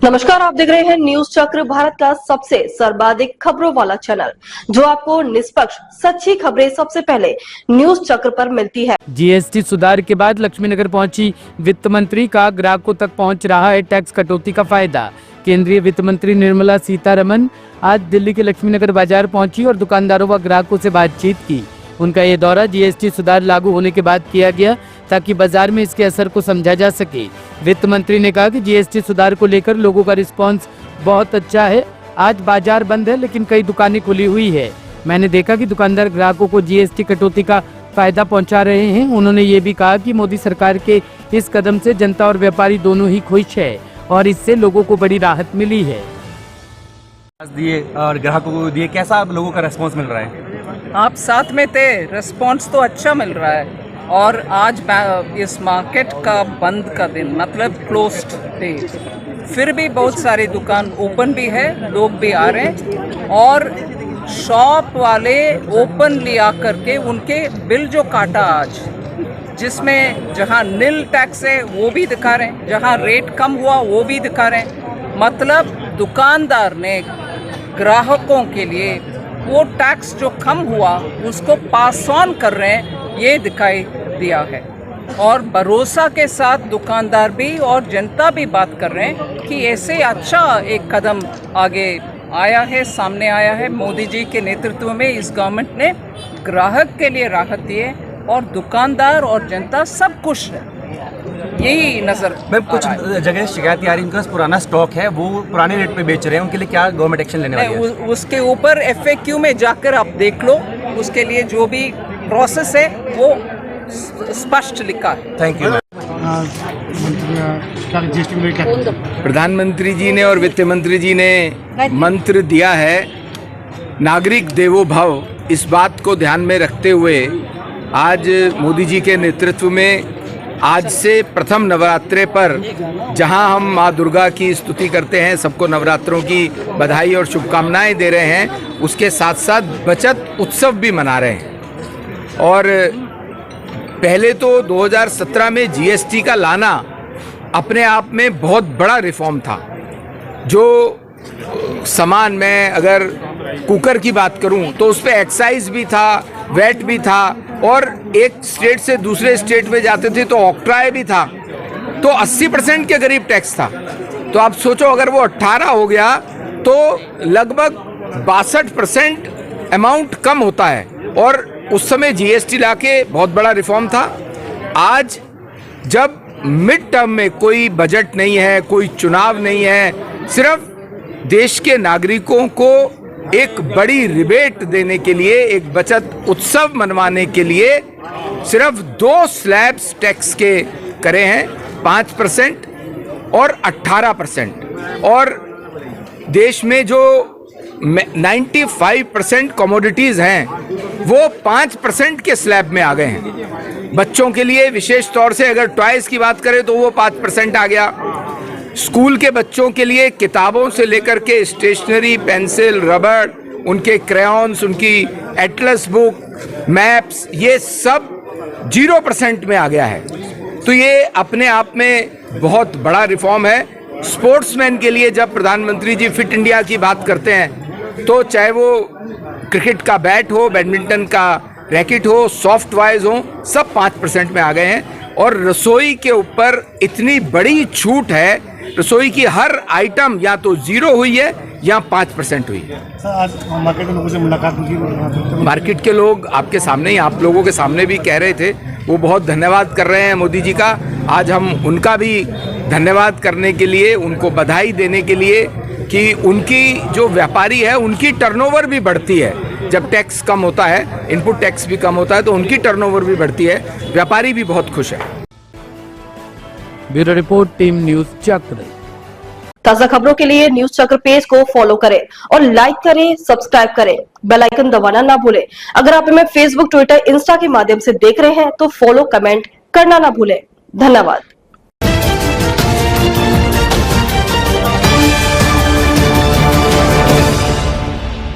नमस्कार, आप देख रहे हैं न्यूज चक्र, भारत का सबसे सर्वाधिक खबरों वाला चैनल, जो आपको निष्पक्ष सच्ची खबरें सबसे पहले न्यूज चक्र पर मिलती है। जीएसटी सुधार के बाद लक्ष्मीनगर पहुंची वित्त मंत्री का ग्राहकों तक पहुंच रहा है टैक्स कटौती का फायदा। केंद्रीय वित्त मंत्री निर्मला सीतारमण आज दिल्ली के लक्ष्मीनगर बाजार पहुंची और दुकानदारों व ग्राहकों से बातचीत की। उनका ये दौरा जीएसटी सुधार लागू होने के बाद किया गया ताकि बाजार में इसके असर को समझा जा सके। वित्त मंत्री ने कहा कि जीएसटी सुधार को लेकर लोगों का रिस्पांस बहुत अच्छा है। आज बाजार बंद है लेकिन कई दुकानें खुली हुई है। मैंने देखा कि दुकानदार ग्राहकों को जीएसटी कटौती का फायदा पहुंचा रहे हैं। उन्होंने ये भी कहा कि मोदी सरकार के इस कदम से जनता और व्यापारी दोनों ही खुश है और इससे लोगों को बड़ी राहत मिली है। दिए और ग्राहकों को दिए, कैसा आप लोगों का रेस्पॉन्स मिल रहा है? आप साथ में थे, रेस्पॉन्स तो अच्छा मिल रहा है। और आज इस मार्केट का बंद का दिन मतलब क्लोज्ड डे, फिर भी बहुत सारी दुकान ओपन भी है, लोग भी आ रहे हैं और शॉप वाले ओपन लिया करके उनके बिल जो काटा आज, जिसमें जहां नील टैक्स है वो भी दिखा रहे हैं, जहां रेट कम हुआ वो भी दिखा रहे हैं। मतलब दुकानदार ने ग्राहकों के लिए वो टैक्स जो कम हुआ उसको पास ऑन कर रहे हैं, ये दिखाई दिया है। और भरोसा के साथ दुकानदार भी और जनता भी बात कर रहे हैं कि ऐसे अच्छा एक कदम आगे आया है, सामने आया है। मोदी जी के नेतृत्व में इस गवर्नमेंट ने ग्राहक के लिए राहत दी है और दुकानदार और जनता सब खुश है, यही नजर। मैम, कुछ जगह शिकायत आ रही है, उनका पुराना स्टॉक है वो पुराने रेट पे बेच रहे हैं, उनके लिए क्या गवर्नमेंट एक्शन लेने वाली है? उसके ऊपर FAQ में जाकर आप देख लो, उसके लिए जो भी प्रोसेस है वो स्पष्ट लिखा है। Thank you. प्रधानमंत्री जी ने और वित्त मंत्री जी ने मंत्र दिया है नागरिक देवो भव। इस बात को ध्यान में रखते हुए आज मोदी जी के नेतृत्व में आज से प्रथम नवरात्रे पर, जहां हम माँ दुर्गा की स्तुति करते हैं, सबको नवरात्रों की बधाई और शुभकामनाएं दे रहे हैं, उसके साथ साथ बचत उत्सव भी मना रहे हैं। और पहले तो 2017 में जीएसटी का लाना अपने आप में बहुत बड़ा रिफॉर्म था। जो सामान, मैं अगर कुकर की बात करूं तो उस पर एक्साइज भी था, वैट भी था और एक स्टेट से दूसरे स्टेट में जाते थे तो ऑक्ट्राय भी था, तो 80% के करीब टैक्स था। तो आप सोचो अगर वो 18 हो गया तो लगभग 62% अमाउंट कम होता है। और उस समय जीएसटी लाके बहुत बड़ा रिफॉर्म था। आज जब मिड टर्म में कोई बजट नहीं है, कोई चुनाव नहीं है, सिर्फ देश के नागरिकों को एक बड़ी रिबेट देने के लिए, एक बचत उत्सव मनवाने के लिए सिर्फ 2 स्लैब्स टैक्स के करे हैं, 5% और 18%। और देश में जो 95% कमोडिटीज हैं वो 5% के स्लैब में आ गए हैं। बच्चों के लिए विशेष तौर से अगर टॉयज की बात करें तो वो 5% आ गया। स्कूल के बच्चों के लिए किताबों से लेकर के स्टेशनरी, पेंसिल, रबड़, उनके क्रेयॉन्स, उनकी एटलस बुक, मैप्स, ये सब 0% में आ गया है। तो ये अपने आप में बहुत बड़ा रिफॉर्म है। स्पोर्ट्समैन के लिए जब प्रधानमंत्री जी फिट इंडिया की बात करते हैं तो चाहे वो क्रिकेट का बैट हो, बैडमिंटन का रैकेट हो, सॉफ्ट टॉयज हो, सब 5% में आ गए हैं। और रसोई के ऊपर इतनी बड़ी छूट है, रसोई की हर आइटम या तो 0 हुई है या 5% हुई है। आज मार्केट में लोगों से मुलाकात हुई, मार्केट के लोग आपके सामने ही, आप लोगों के सामने भी कह रहे थे, वो बहुत धन्यवाद कर रहे हैं मोदी जी का। आज हम उनका भी धन्यवाद करने के लिए, उनको बधाई देने के लिए कि उनकी जो व्यापारी है उनकी टर्नओवर भी बढ़ती है। जब टैक्स कम होता है, इनपुट टैक्स भी कम होता है, तो उनकी टर्नओवर भी बढ़ती है, व्यापारी भी बहुत खुश है। ब्यूरो रिपोर्ट, टीम न्यूज चक्र। ताजा खबरों के लिए न्यूज चक्र पेज को फॉलो करें और लाइक करें, सब्सक्राइब करें, बेल आइकन दबाना ना भूलें। अगर आप हमें फेसबुक, ट्विटर, इंस्टा के माध्यम से देख रहे हैं तो फॉलो, कमेंट करना ना भूलें। धन्यवाद।